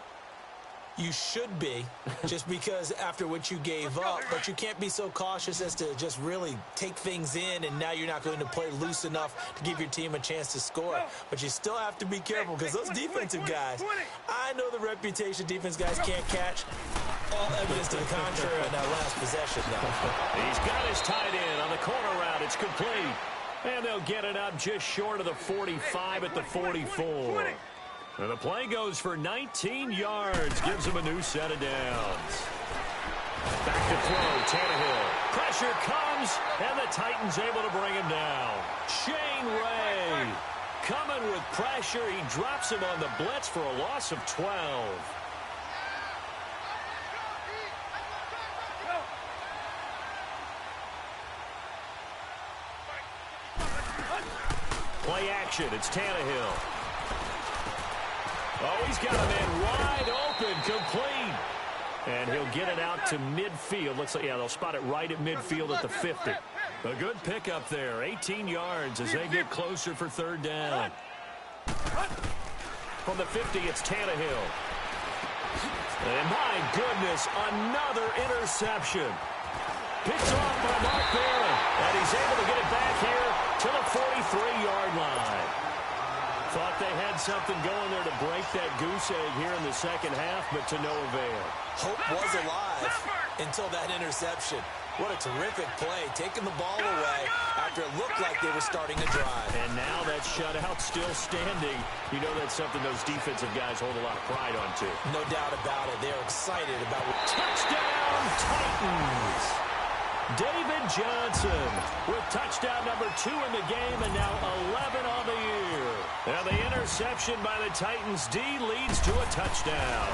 You should be, just because after what you gave up, but you can't be so cautious as to just really take things in, and now you're not going to play loose enough to give your team a chance to score. But you still have to be careful because those defensive guys, I know the reputation defense guys can't catch. All evidence to the contrary on that last possession, though. He's got his tight end on the corner route. It's complete. And they'll get it up just short of the 45 at the 44. And the play goes for 19 yards. Gives him a new set of downs. Back to throw, Tannehill. Pressure comes, and the Titans able to bring him down. Shane Ray coming with pressure. He drops him on the blitz for a loss of 12. Play action, it's Tannehill. Oh, he's got a man wide open, complete. And he'll get it out to midfield. Looks like, yeah, they'll spot it right at midfield at the 50. A good pickup there, 18 yards as they get closer for 3rd down. From the 50, it's Tannehill. And my goodness, another interception. Picked off by Mark Barron. And he's able to get it back here to the 43-yard line. Thought they had something going there to break that goose egg here in the second half, but to no avail. Hope was alive until that interception. What a terrific play, taking the ball away after it looked like they were starting to drive. And now that shutout still standing. You know that's something those defensive guys hold a lot of pride on, too. No doubt about it. They're excited about what... Touchdown, Titans! David Johnson with touchdown number 2 in the game and now 11 on the year. Now the interception by the Titans D leads to a touchdown.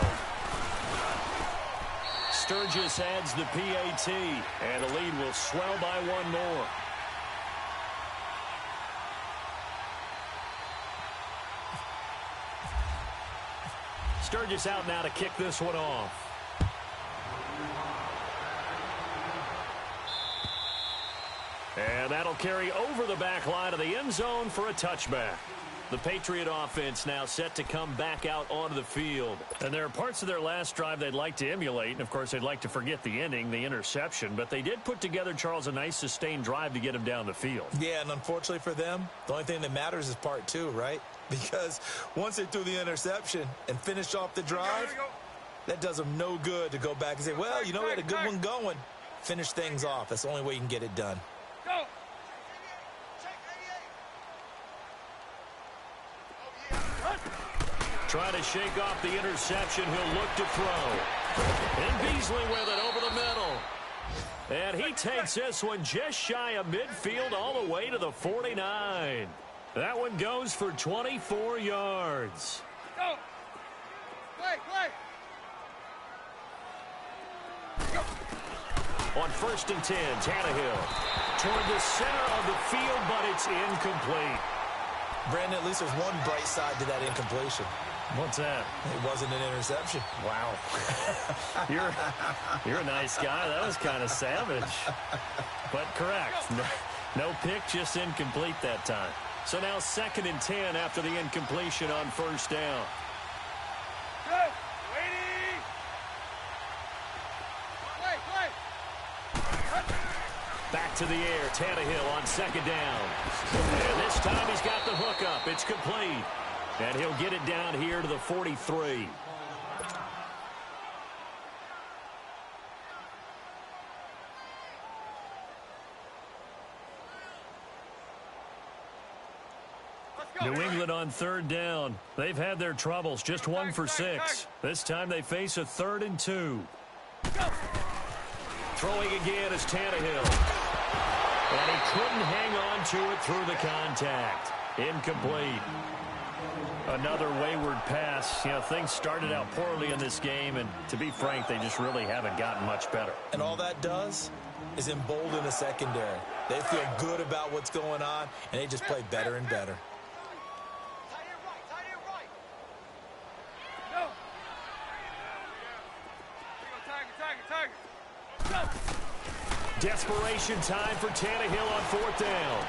Sturgis adds the PAT, and the lead will swell by 1 more. Sturgis out now to kick this one off. And that'll carry over the back line of the end zone for a touchback. The Patriot offense now set to come back out onto the field. And there are parts of their last drive they'd like to emulate. And, of course, they'd like to forget the ending, the interception. But they did put together, Charles, a nice sustained drive to get him down the field. Yeah, and unfortunately for them, the only thing that matters is part two, right? Because once they threw the interception and finished off the drive, that does them no good to go back and say, well, you know, we had a good one going. Finish things off. That's the only way you can get it done. Go! Trying to shake off the interception. He'll look to throw. And Beasley with it over the middle. And he takes this one just shy of midfield all the way to the 49. That one goes for 24 yards. Go! Play! On 1st and 10, Tannehill toward the center of the field, but it's incomplete. Brandon, at least there's one bright side to that incompletion. What's that? It wasn't an interception. Wow. You're a nice guy. That was kind of savage. But correct. No pick, just incomplete that time. So now 2nd and 10 after the incompletion on 1st down. Good! Lady! Play! Back to the air. Tannehill on 2nd down. And this time he's got the hook up. It's complete. And he'll get it down here to the 43. New England on 3rd down. They've had their troubles. Just 1 for 6. This time they face a 3rd and 2. Throwing again is Tannehill. And he couldn't hang on to it through the contact. Incomplete. Another wayward pass. You know, things started out poorly in this game, and to be frank, they just really haven't gotten much better. And all that does is embolden the secondary. They feel good about what's going on, and they just play better and better. Desperation time for Tannehill on 4th down.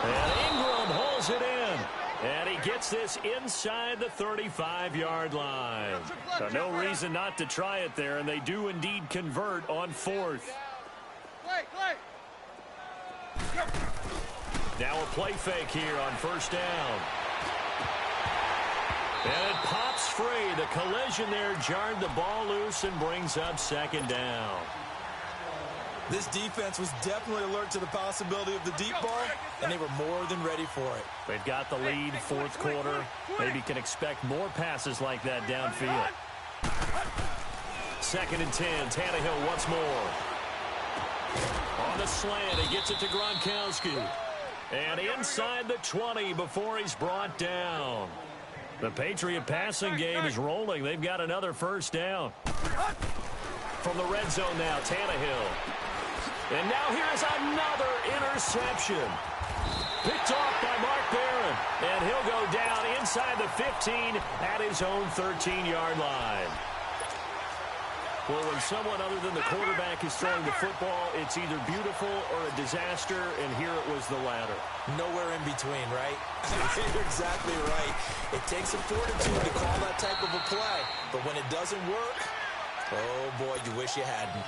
And Ingram holds it in. And he gets this inside the 35-yard line. So no reason not to try it there, and they do indeed convert on 4th. Play! Now a play fake here on 1st down. And it pops free. The collision there jarred the ball loose and brings up 2nd down. This defense was definitely alert to the possibility of the deep ball, and they were more than ready for it. They've got the lead, 4th quarter. Maybe can expect more passes like that downfield. 2nd and 10, Tannehill once more. On the slant, he gets it to Gronkowski. And inside the 20 before he's brought down. The Patriot passing game is rolling. They've got another 1st down. From the red zone now, Tannehill. And now here's another interception. Picked off by Mark Barron. And he'll go down inside the 15 at his own 13-yard line. Well, when someone other than the quarterback is throwing the football, it's either beautiful or a disaster, and here it was the latter. Nowhere in between, right? You're exactly right. It takes some fortitude to call that type of a play. But when it doesn't work, oh, boy, you wish you hadn't.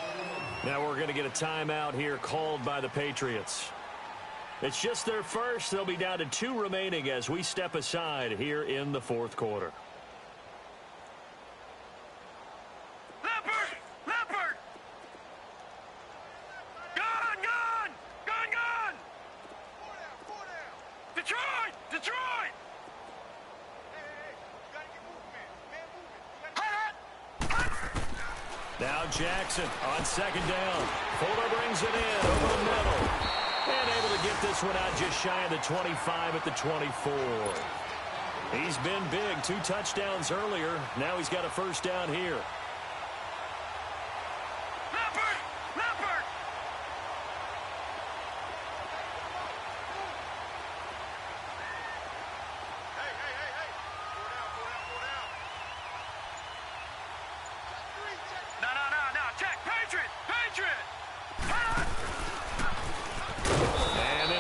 Now we're going to get a timeout here called by the Patriots. It's just their first. They'll be down to 2 remaining as we step aside here in the 4th quarter. Leopard! Gone! Detroit! Now Jackson on 2nd down. Fuller brings it in over the middle. And able to get this one out just shy of the 25 at the 24. He's been big. 2 touchdowns earlier. Now he's got a 1st down here. Leopard! Hey.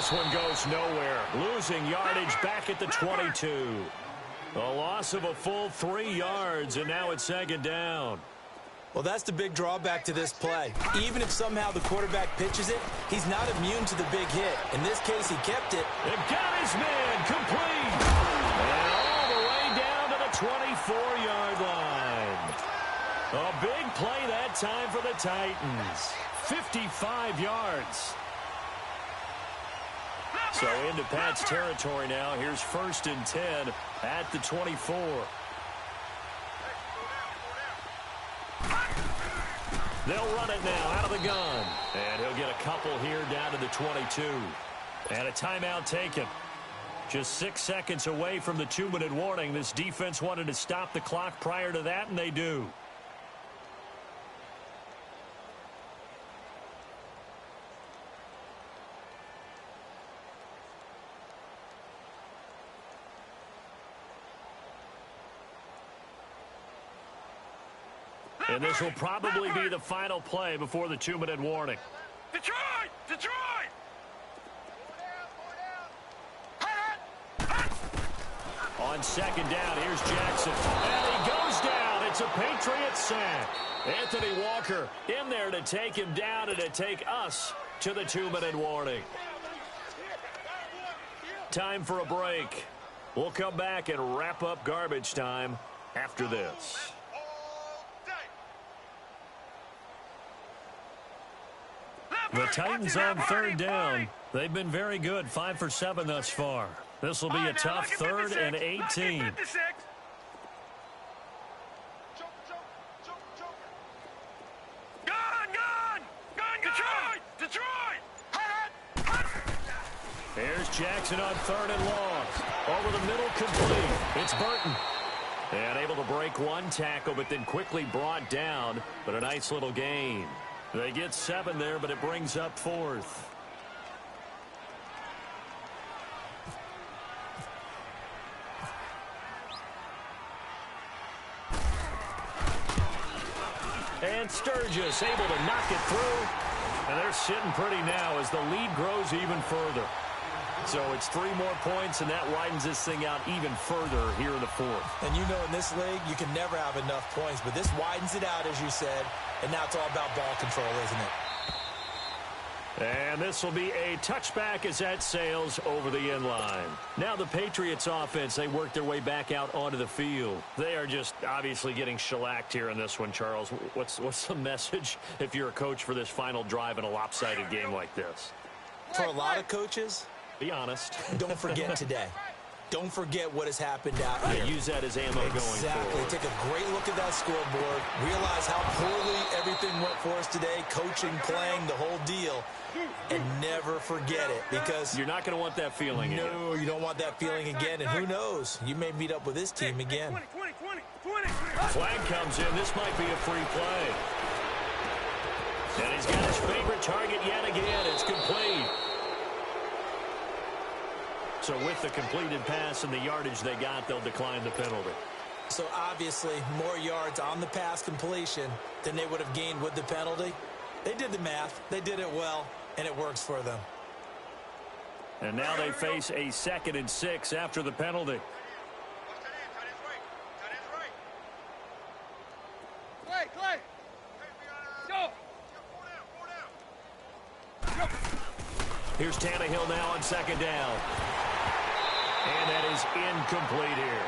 this one goes nowhere. Losing yardage back at the 22. A loss of a full 3 yards, and now it's second down. Well, that's the big drawback to this play. Even if somehow the quarterback pitches it, he's not immune to the big hit. In this case, he kept it. It got his man complete. And all the way down to the 24-yard line. A big play that time for the Titans. 55 yards. So into Pat's territory now. Here's 1st and 10 at the 24. They'll run it now out of the gun. And he'll get a couple here down to the 22. And a timeout taken. Just 6 seconds away from the 2-minute warning. This defense wanted to stop the clock prior to that, and they do. And this will probably be the final play before the 2-minute warning. Detroit! Detroit! On second down, here's Jackson. And he goes down. It's a Patriot sack. Anthony Walker in there to take him down and to take us to the 2-minute warning. Time for a break. We'll come back and wrap up garbage time after this. The Titans on third down. They've been very good, 5 for 7 thus far. This will be a tough 3rd and 18. Here's Jackson on 3rd and long. Over the middle, complete. It's Burton. And able to break one tackle, but then quickly brought down. But a nice little gain. They get 7 there, but it brings up 4th. And Sturgis able to knock it through. And they're sitting pretty now as the lead grows even further. So it's 3 more points, and that widens this thing out even further here in the 4th. And you know in this league, you can never have enough points, but this widens it out, as you said, and now it's all about ball control, isn't it? And this will be a touchback as that sails over the end line. Now the Patriots offense, they work their way back out onto the field. They are just obviously getting shellacked here in this one, Charles. What's the message if you're a coach for this final drive in a lopsided game like this? For a lot of coaches, be honest. Don't forget today. Don't forget what has happened out here. Use that as ammo going forward. Exactly. Take a great look at that scoreboard. Realize how poorly everything went for us today. Coaching, playing, the whole deal. And never forget it, because you're not going to want that feeling again. No, you don't want that feeling again. And who knows? You may meet up with this team again. 20. Flag comes in. This might be a free play. And he's got his favorite target yet again. It's complete. So with the completed pass and the yardage they got, they'll decline the penalty. So obviously more yards on the pass completion than they would have gained with the penalty. They did the math. They did it well, and it works for them. And now they face a 2nd and 6 after the penalty. Clay. Go. Here's Tannehill now on 2nd down. And that is incomplete here.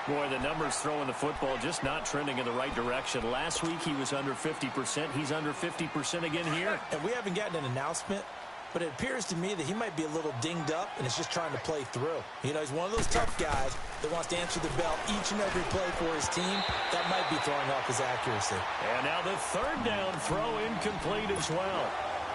Boy, the numbers throwing the football just not trending in the right direction. Last week he was under 50%. He's under 50% again here. And we haven't gotten an announcement, but it appears to me that he might be a little dinged up and is just trying to play through. You know, he's one of those tough guys that wants to answer the bell each and every play for his team. That might be throwing off his accuracy. And now the 3rd down throw incomplete as well.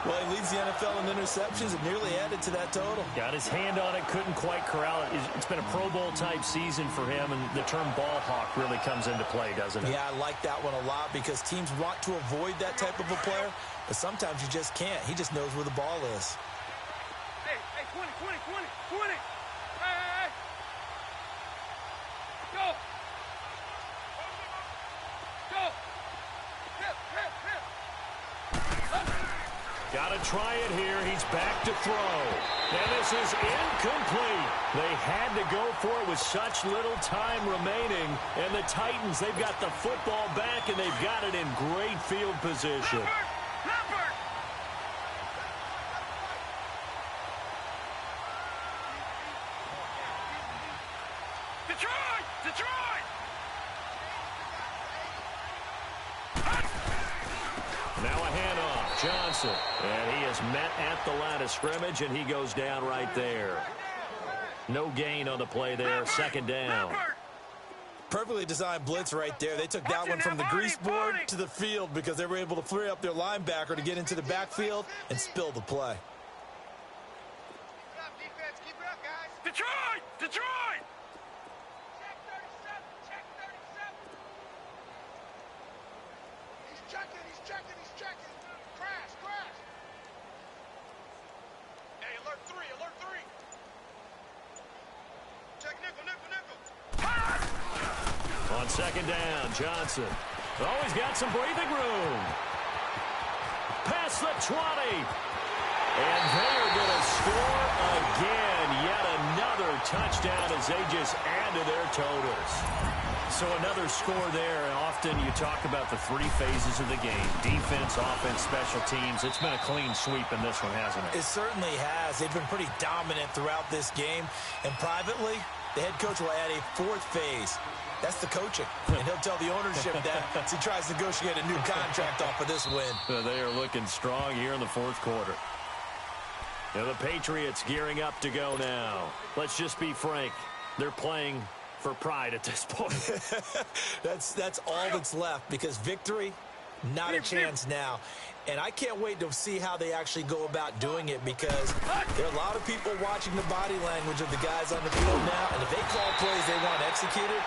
Well, he leads the NFL in interceptions and nearly added to that total. Got his hand on it, couldn't quite corral it. It's been a Pro Bowl-type season for him, and the term ball hawk really comes into play, doesn't it? Yeah, I like that one a lot because teams want to avoid that type of a player, but sometimes you just can't. He just knows where the ball is. Hey, 20. Hey. Go. Got to try it here. He's back to throw. And this is incomplete. They had to go for it with such little time remaining. And the Titans, they've got the football back, and they've got it in great field position. Now a handoff, Johnson. And he is met at the line of scrimmage, and he goes down right there. No gain on the play there, second down. Perfectly designed blitz right there. They took that one from the grease board to the field because they were able to free up their linebacker to get into the backfield and spill the play. Keep it up, guys. Detroit! Detroit! Check 37, check 37. He's checking. Crash. Hey, alert 3. Check nickel. On second down, Johnson. He's got some breathing room. Past the 20. And they are going to score again. Yet another touchdown as they just add to their totals. So another score there. And often you talk about the three phases of the game. Defense, offense, special teams. It's been a clean sweep in this one, hasn't it? It certainly has. They've been pretty dominant throughout this game. And privately, the head coach will add a fourth phase. That's the coaching. And he'll tell the ownership that as he tries to negotiate a new contract off of this win. They are looking strong here in the fourth quarter. Now the Patriots gearing up to go now. Let's just be frank. They're playing for pride at this point. That's all that's left because victory, not a chance now. And I can't wait to see how they actually go about doing it because there are a lot of people watching the body language of the guys on the field now. And if they call plays they want executed,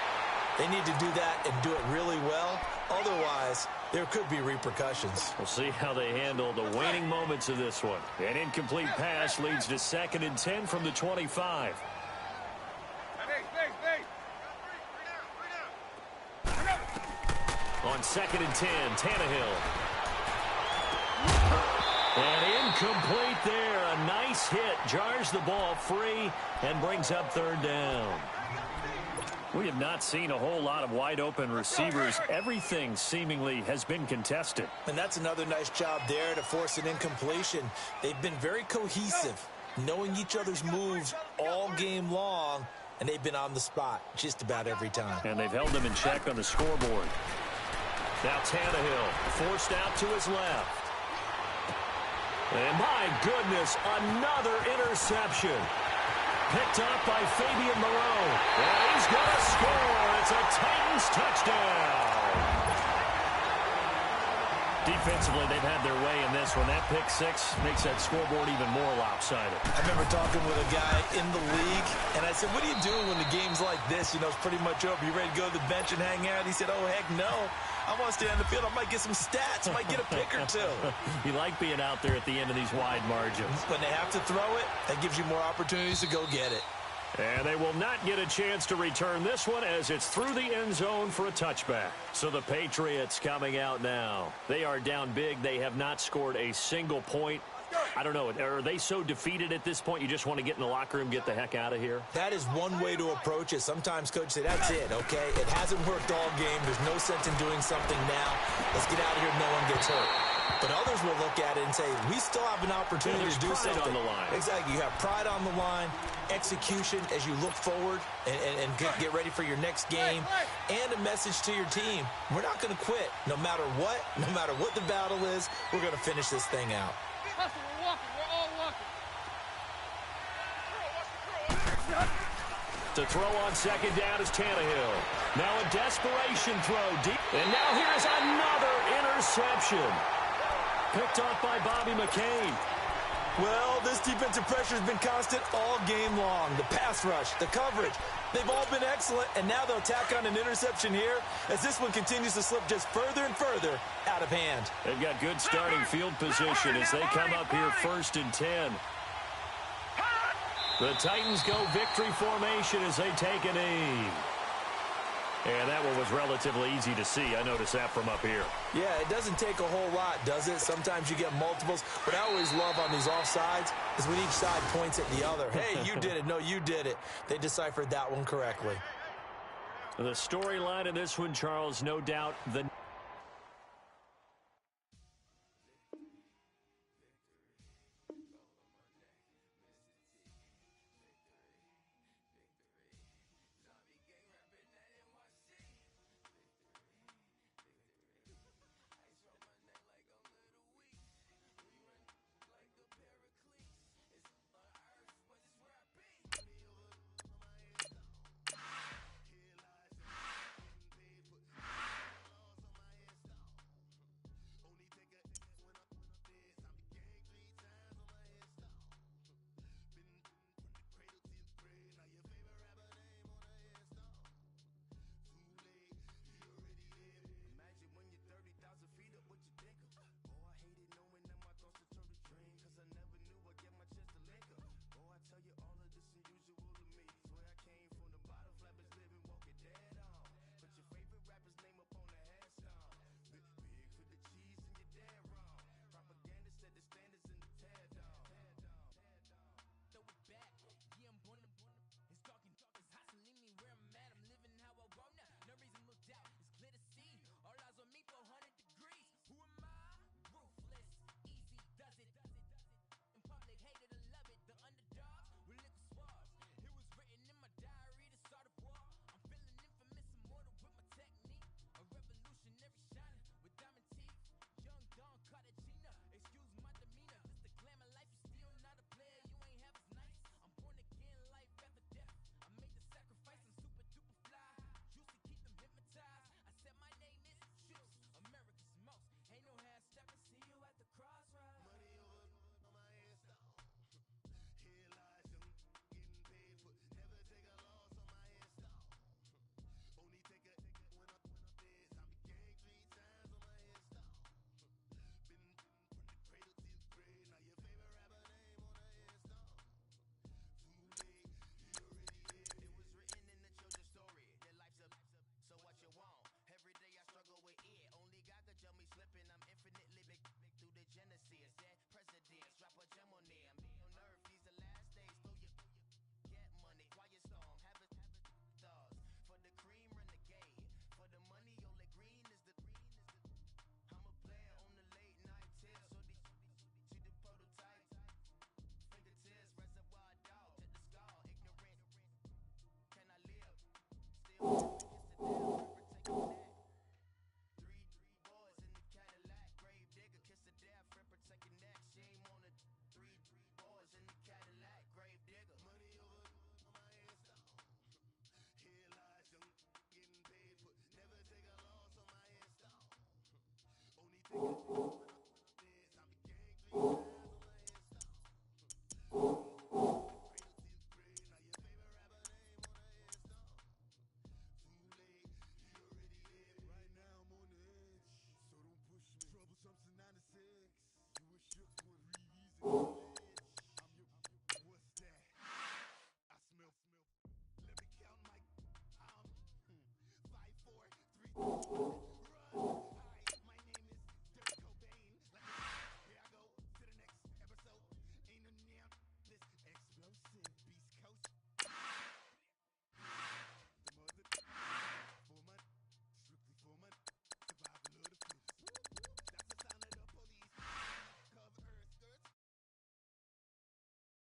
they need to do that and do it really well. Otherwise, there could be repercussions. We'll see how they handle the waning moments of this one. An incomplete pass leads to 2nd and 10 from the 25. On 2nd and 10, Tannehill. And incomplete there. A nice hit. Jars the ball free and brings up 3rd down. We have not seen a whole lot of wide-open receivers. Everything seemingly has been contested. And that's another nice job there to force an incompletion. They've been very cohesive, knowing each other's moves all game long, and they've been on the spot just about every time. And they've held them in check on the scoreboard. Now Tannehill forced out to his left. And my goodness, another interception. Picked up by Fabian Moreau. And he's going to score. It's a Titans touchdown. Defensively, they've had their way in this one. That pick six makes that scoreboard even more lopsided. I remember talking with a guy in the league, and I said, what do you do when the game's like this? You know, it's pretty much over. You ready to go to the bench and hang out? He said, oh, heck no. I want to stay on the field. I might get some stats. I might get a pick or two. You like being out there at the end of these wide margins. When they have to throw it, that gives you more opportunities to go get it. And they will not get a chance to return this one as it's through the end zone for a touchback. So the Patriots coming out now. They are down big. They have not scored a single point. I don't know. Are they so defeated at this point you just want to get in the locker room, get the heck out of here? That is one way to approach it. Sometimes coaches say, that's it, okay? It hasn't worked all game. There's no sense in doing something now. Let's get out of here. No one gets hurt. But others will look at it and say, we still have an opportunity to do something. On the line. Exactly. You have pride on the line, execution as you look forward and get ready for your next game, and a message to your team. We're not going to quit. No matter what the battle is, we're going to finish this thing out. We're walking. We're all walking. To throw on second down is Tannehill. Now a desperation throw deep. And now here's another interception. Picked off by Bobby McCain. Well, this defensive pressure has been constant all game long. The pass rush, the coverage, they've all been excellent, and now they'll tack on an interception here as this one continues to slip just further and further out of hand. They've got good starting field position as they come up here 1st and 10. The Titans go victory formation as they take a knee. And that one was relatively easy to see. I noticed that from up here. Yeah, it doesn't take a whole lot, does it? Sometimes you get multiples. What I always love on these offsides is when each side points at the other. Hey, you did it. No, you did it. They deciphered that one correctly. The storyline in this one, Charles, no doubt the